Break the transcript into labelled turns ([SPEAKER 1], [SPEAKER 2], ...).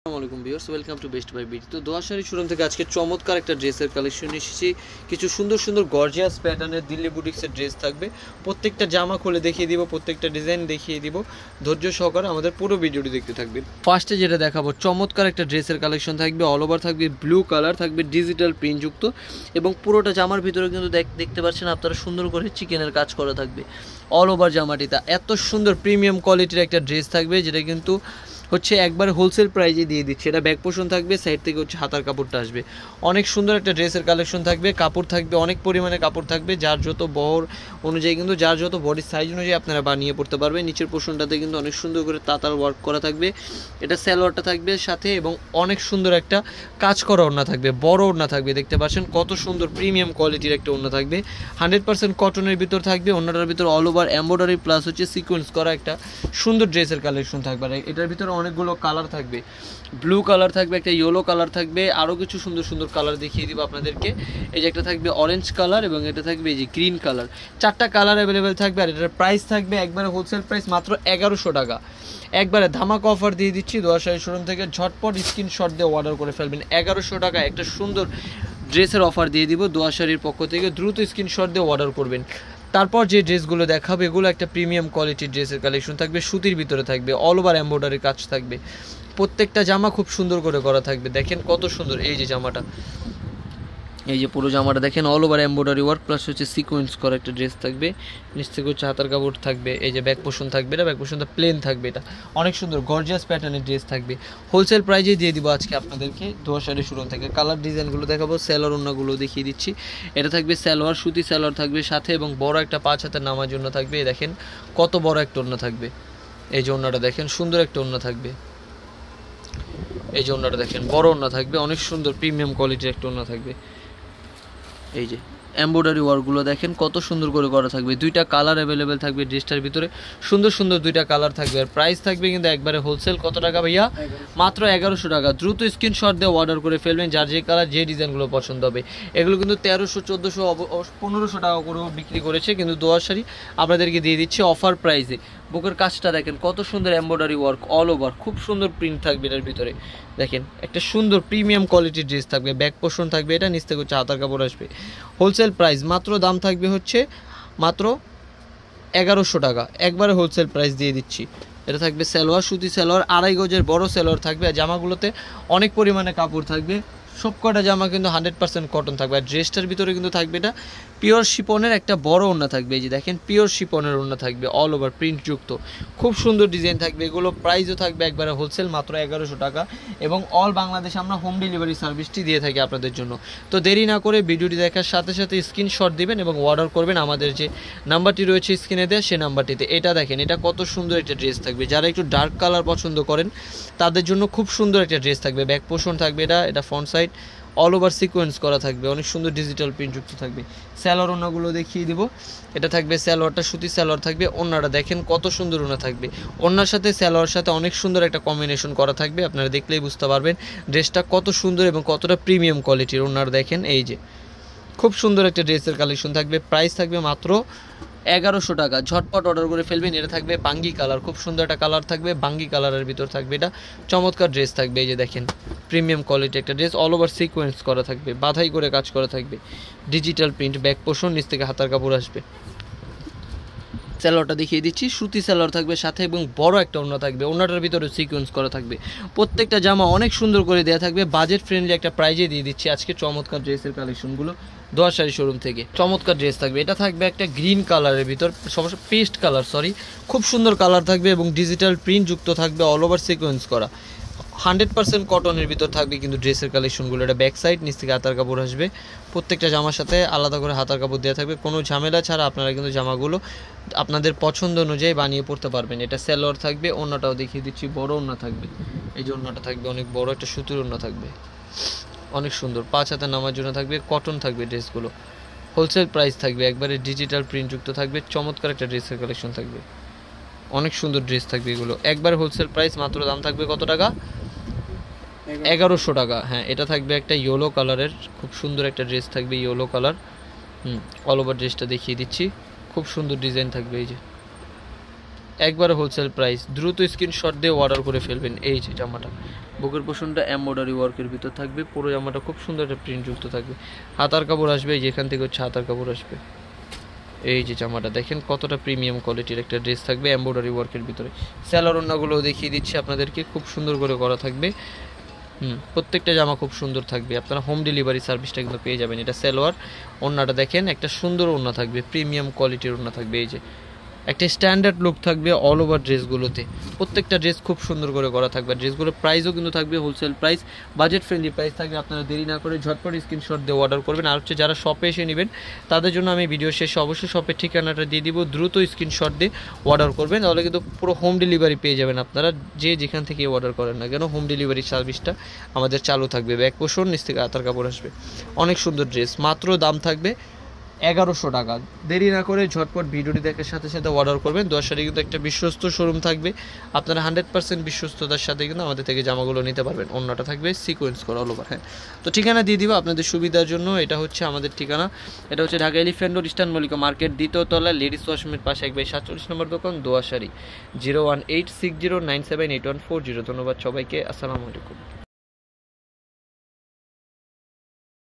[SPEAKER 1] আসসালামু viewers, welcome to best buy BD. তো দোয়া শাড়ি শোরুম থেকে আজকে চমৎকার একটা ড্রেসের কালেকশন এসেছি। কিছু সুন্দর সুন্দর গর্জিয়াস প্যাটার্নের দিল্লি বুটিক্সের ড্রেস থাকবে। প্রত্যেকটা জামা খুলে দেখিয়ে দিব, প্রত্যেকটা ডিজাইন দেখিয়ে দিব। ধৈর্য সহকারে আমাদের পুরো ভিডিওটি দেখতে থাকবে। ফার্স্টে যেটা দেখাবো, চমৎকার একটা ড্রেসের কালেকশন থাকবে। অল ওভার থাকবে ব্লু কালার, থাকবে ডিজিটাল প্রিন্টযুক্ত এবং পুরোটা জামার ভিতরে কিন্তু দেখতে পাচ্ছেন আপনারা সুন্দর করে চিকেনের কাজ করা থাকবে। অল ওভার জামাটিতে এত সুন্দর প্রিমিয়াম কোয়ালিটির একটা ড্রেস থাকবে, যেটা কিন্তু হচ্ছে একবার হোলসেল প্রাইজে দিয়ে দিচ্ছে। এটা ব্যাক পোর্শন থাকবে, সাইড থেকে হচ্ছে হাতার কাপড়টা আসবে। অনেক সুন্দর একটা ড্রেসের কালেকশন থাকবে। কাপড় থাকবে অনেক পরিমাণে, কাপড় থাকবে যার যত বহর অনুযায়ী কিন্তু যার যত বডির সাইজ অনুযায়ী আপনারা বানিয়ে পড়তে পারবেন। নিচের পোর্শনটাতে কিন্তু অনেক সুন্দর করে তাতার ওয়ার্ক করা থাকবে। এটা সালোয়ারটা থাকবে সাথে এবং অনেক সুন্দর একটা কাজ করা ওড়না থাকবে, বড় ওড়না থাকবে। দেখতে পাচ্ছেন কত সুন্দর প্রিমিয়াম কোয়ালিটির একটা ওড়না থাকবে। 100% কটনের ভিতর থাকবে। ওড়নাটার ভিতর অল ওভার এমব্রয়ডারি প্লাস হচ্ছে সিকোয়েন্স করা একটা সুন্দর ড্রেসের কালেকশন থাকবে। আর এটার ভিতরে অনেকগুলো কালার থাকবে, ব্লু কালার থাকবে, একটা ইয়েলো কালার থাকবে, আরও কিছু সুন্দর সুন্দর কালার দেখিয়ে দিব আপনাদেরকে। এই যে একটা থাকবে অরেঞ্জ কালার এবং এটা থাকবে এই যে গ্রিন কালার। 4টা কালার অ্যাভেলেবেল থাকবে। আর এটার প্রাইস থাকবে একবারে হোলসেল প্রাইস মাত্র 1100 টাকা। একবারে ধামাকা অফার দিয়ে দিচ্ছি দোয়া শাড়ি শোরুম থেকে। ঝটপট স্ক্রিনশট দিয়ে অর্ডার করে ফেলবেন। 1100 টাকা একটা সুন্দর ড্রেসের অফার দিয়ে দিব দোয়া শাড়ির পক্ষ থেকে। দ্রুত স্ক্রিনশট দিয়ে অর্ডার করবেন। তারপর যে ড্রেসগুলো দেখাবে এগুলো একটা প্রিমিয়াম কোয়ালিটির ড্রেসের কালেকশন থাকবে। সুতির ভিতরে থাকবে, অল ওভার এমব্রয়ডারি কাজ থাকবে। প্রত্যেকটা জামা খুব সুন্দর করে করা থাকবে। দেখেন কত সুন্দর এই যে জামাটা, এই যে পুরো জামাটা দেখেন all over embroidery work plus হচ্ছে সিকোয়েন্স করা একটা ড্রেস থাকবে। নিচ থেকে হচ্ছে হাতার কাপড় থাকবে। এই যে ব্যাক পোর্শন থাকবে, এটা ব্যাক পোর্শনটা প্লেন থাকবে। এটা অনেক সুন্দর গর্জিয়াস প্যাটার্নের ড্রেস থাকবে। হোলসেল প্রাইজে দিয়ে দিব আজকে আপনাদেরকে দোয়া শাড়ি শোরুম থেকে। কালার ডিজাইনগুলো দেখাবো, সালোয়ার ওড়নাগুলো দেখিয়ে দিচ্ছি। এটা থাকবে সালোয়ার, সুতি সালোয়ার থাকবে সাথে এবং বড় একটা 5 হাতের নামার জন্য থাকবে। দেখেন কত বড় একটা ওড়না থাকবে। এই যে ওড়নাটা দেখেন, সুন্দর একটা ওড়না থাকবে। এই যে ওড়নাটা দেখেন, বড় ওড়না থাকবে, অনেক সুন্দর প্রিমিয়াম কোয়ালিটির একটা ওড়না থাকবে। এই যে এমব্রয়ডারি ওয়ার্কগুলো দেখেন কত সুন্দর করে করা থাকবে। 2টা কালার অ্যাভেলেবেল থাকবে ড্রেসটার ভিতরে, সুন্দর সুন্দর 2টা কালার থাকবে। আর প্রাইস থাকবে কিন্তু একবারে হোলসেল কত টাকা ভাইয়া? মাত্র 1100 টাকা। দ্রুত স্ক্রিনশট দিয়ে অর্ডার করে ফেলবেন যার যে কালার যে ডিজাইনগুলো পছন্দ হবে। এগুলো কিন্তু 1300, 1400, 1500 টাকা করেও বিক্রি করেছে, কিন্তু দোয়া শাড়ি আপনাদেরকে দিয়ে দিচ্ছে অফার প্রাইসে। বুকের কাজটা দেখেন কত সুন্দর এমব্রয়ডারি ওয়ার্ক অল ওভার, খুব সুন্দর প্রিন্ট থাকবে এটার ভিতরে। দেখেন একটা সুন্দর প্রিমিয়াম কোয়ালিটির ড্রেস থাকবে। ব্যাক পোর্শন থাকবে, এটা নিচ থেকে হচ্ছে হাতার কাপড় আসবে। হোলসেল প্রাইস মাত্র দাম থাকবে হচ্ছে মাত্র 1100 টাকা। একবারে হোলসেল প্রাইস দিয়ে দিচ্ছি। এটা থাকবে সালোয়ার, সুতি সালোয়ার, 2.5 গজের বড় সালোয়ার থাকবে। আর জামাগুলোতে অনেক পরিমাণে কাপড় থাকবে। সবকটা জামা কিন্তু 100% কটন থাকবে। আর ড্রেসটার ভিতরে কিন্তু থাকবে এটা পিওর শিপনের একটা বড় ওড়না থাকবে। এই যে দেখেন পিওর শিপনের ওড়না থাকবে, অল ওভার প্রিন্টযুক্ত, খুব সুন্দর ডিজাইন থাকবে। এগুলো প্রাইসও থাকবে একবারে হোলসেল মাত্র 1100 টাকা। এবং অল বাংলাদেশে আমরা হোম ডেলিভারি সার্ভিসটি দিয়ে থাকি আপনাদের জন্য। তো দেরি না করে ভিডিওটি দেখার সাথে সাথে স্ক্রিনশট দিবেন এবং অর্ডার করবেন আমাদের যে নাম্বারটি রয়েছে স্ক্রিনে দেওয়া সেই নাম্বারটিতে। এটা দেখেন, এটা কত সুন্দর একটা ড্রেস থাকবে। যারা একটু ডার্ক কালার পছন্দ করেন তাদের জন্য খুব সুন্দর একটা ড্রেস থাকবে। ব্যাক পোর্শন থাকবে, এটা front side all over sequence করা থাকবে, অনেক সুন্দর ডিজিটাল প্রিন্টযুক্ত থাকবে। সালোয়ার ওড়নাগুলো দেখিয়ে দিব। এটা থাকবে সালোয়ারটা, সুতি সালোয়ার থাকবে। ওড়নাটা দেখেন কত সুন্দর ওড়না থাকবে। ওড়নার সাথে সালোয়ার সাথে অনেক সুন্দর একটা কম্বিনেশন করা থাকবে। আপনারা দেখলেই বুঝতে পারবেন ড্রেসটা কত সুন্দর এবং কতটা প্রিমিয়াম কোয়ালিটির। ওড়নাটা দেখেন, এই যে খুব সুন্দর একটা ড্রেসের কালেকশন থাকবে। প্রাইস থাকবে মাত্র 1100 টাকা। ঝটপট অর্ডার করে ফেলবেন। এটা থাকবে বাঙ্গি কালার, খুব সুন্দর একটা কালার থাকবে। বাঙ্গি কালারের ভিতর থাকবে এটা চমৎকার ড্রেস থাকবে। এই যে দেখেন প্রিমিয়াম কোয়ালিটি একটা ড্রেস, অল ওভার সিকোয়েন্স করা থাকবে, বাধাই করে কাজ করা থাকবে, ডিজিটাল প্রিন্ট। ব্যাক পোর্শন, নিচ থেকে হাতার কাপড় আসবে। সালোয়ারটা দেখিয়ে দিচ্ছি, সুতি সালোয়ার থাকবে সাথে এবং বড় একটা ওড়না থাকবে। ওড়নাটার ভিতরে সিকোয়েন্স করা থাকবে। প্রত্যেকটা জামা অনেক সুন্দর করে দেওয়া থাকবে। বাজেট ফ্রেন্ডলি একটা প্রাইজে দিয়ে দিচ্ছি আজকে চমৎকার ড্রেসের কালেকশনগুলো দোয়া শাড়ি শোরুম থেকে। চমৎকার ড্রেস থাকবে। এটা থাকবে একটা গ্রিন কালারের ভিতর, সমস্যা পেস্ট কালার, সরি, খুব সুন্দর কালার থাকবে এবং ডিজিটাল প্রিন্ট যুক্ত থাকবে, অল ওভার সিকোয়েন্স করা। 100% কটনের ভিতর থাকবে কিন্তু ড্রেসের কালেকশনগুলো। এটা ব্যাক সাইড, নিচ থেকে হাতার কাপড় আসবে। প্রত্যেকটা জামার সাথে আলাদা করে হাতার কাপড় দেওয়া থাকবে। কোনো ঝামেলা ছাড়া আপনারা কিন্তু জামাগুলো আপনাদের পছন্দ অনুযায়ী বানিয়ে পড়তে পারবেন। এটা সালোয়ার থাকবে, ওড়নাটাও দেখিয়ে দিচ্ছি, বড় ওড়না থাকবে। এই যে ওড়নাটা থাকবে অনেক বড় একটা সুতির ওড়না থাকবে, অনেক সুন্দর 5 হাতের নামার জন্য থাকবে। কটন থাকবে ড্রেসগুলো। হোলসেল প্রাইস থাকবে, একবারে ডিজিটাল প্রিন্টযুক্ত থাকবে। চমৎকার একটা ড্রেসের কালেকশন থাকবে, অনেক সুন্দর ড্রেস থাকবে এগুলো। একবার হোলসেল প্রাইস মাত্র দাম থাকবে কত টাকা? 1100 টাকা। হ্যাঁ, এটা থাকবে একটা ইয়েলো কালারের, খুব সুন্দর একটা ড্রেস থাকবে, ইয়েলো কালার। অল ওভার ড্রেসটা দেখিয়ে দিচ্ছি, খুব সুন্দর ডিজাইন থাকবে। এই যে একবারে হোলসেল প্রাইস, দ্রুত স্ক্রিনশট দিয়ে অর্ডার করে ফেলবেন। এই যে জামাটা বুকের পোর্শনটা এমব্রয়ডারি ওয়ার্কের ভিতর থাকবে, পুরো জামাটা খুব সুন্দর একটা প্রিন্ট যুক্ত থাকবে। হাতার কাপড় আসবে, যেখান থেকে হচ্ছে হাতার কাপড় আসবে। এই যে জামাটা দেখেন কতটা প্রিমিয়াম কোয়ালিটির একটা ড্রেস থাকবে এমব্রয়ডারি ওয়ার্কের ভিতরে। স্যালোর ওড়নাগুলো দেখিয়ে দিচ্ছি আপনাদেরকে, খুব সুন্দর করে করা থাকবে। প্রত্যেকটা জামা খুব সুন্দর থাকবে, আপনারা হোম ডেলিভারি সার্ভিসটা কিন্তু পেয়ে যাবেন। এটা সালোয়ার, ওড়নাটা দেখেন একটা সুন্দর ওড়না থাকবে, প্রিমিয়াম কোয়ালিটির ওড়না থাকবে। এই যে একটা স্ট্যান্ডার্ড লুক থাকবে অল ওভার ড্রেসগুলোতে, প্রত্যেকটা ড্রেস খুব সুন্দর করে করা থাকবে। ড্রেসগুলোর প্রাইসও কিন্তু থাকবে wholesale price, budget friendly price থাকবে। আপনারা দেরি না করে ঝটপট স্ক্রিনশট দিয়ে অর্ডার করবেন। আর হচ্ছে যারা শপে এসে নেবেন তাদের জন্য আমি ভিডিও শেষে অবশ্যই শপের ঠিকানাটা দিয়ে দিব, দ্রুত স্ক্রিনশট দিয়ে অর্ডার করবেন, তাহলে কিন্তু পুরো হোম ডেলিভারি পেয়ে যাবেন আপনারা, যে যেখান থেকে অর্ডার করেন না কেন হোম ডেলিভারি সার্ভিসটা আমাদের চালু থাকবে। ব্যাক পোর্শন, নিচ থেকে হাতার কাপড় আসবে। অনেক সুন্দর ড্রেস, মাত্র দাম থাকবে 1100 টাকা। দেরি না করে ঝটপট ভিডিওটি দেখার সাথে সাথে অর্ডার করবেন। দোয়াশারি কিন্তু একটা বিশ্বস্ত শোরুম থাকবে, আপনারা 100% বিশ্বস্ততার সাথে কিন্তু আমাদের থেকে জামাগুলো নিতে পারবেন। অন্যটা থাকবে সিকোয়েন্স করা অল ওভার। হ্যাঁ, তো ঠিকানা দিয়ে দিব আপনাদের সুবিধার জন্য। এটা হচ্ছে আমাদের ঠিকানা, এটা হচ্ছে Dhaka elephant road, eastern Mallika market, দ্বিতীয় তলা, লেডিস ওয়াশরুমের পাশে 147 নম্বর দোকান, দোয়াশারি। 01860978140। ধন্যবাদ সবাইকে, আসসালামু আলাইকুম।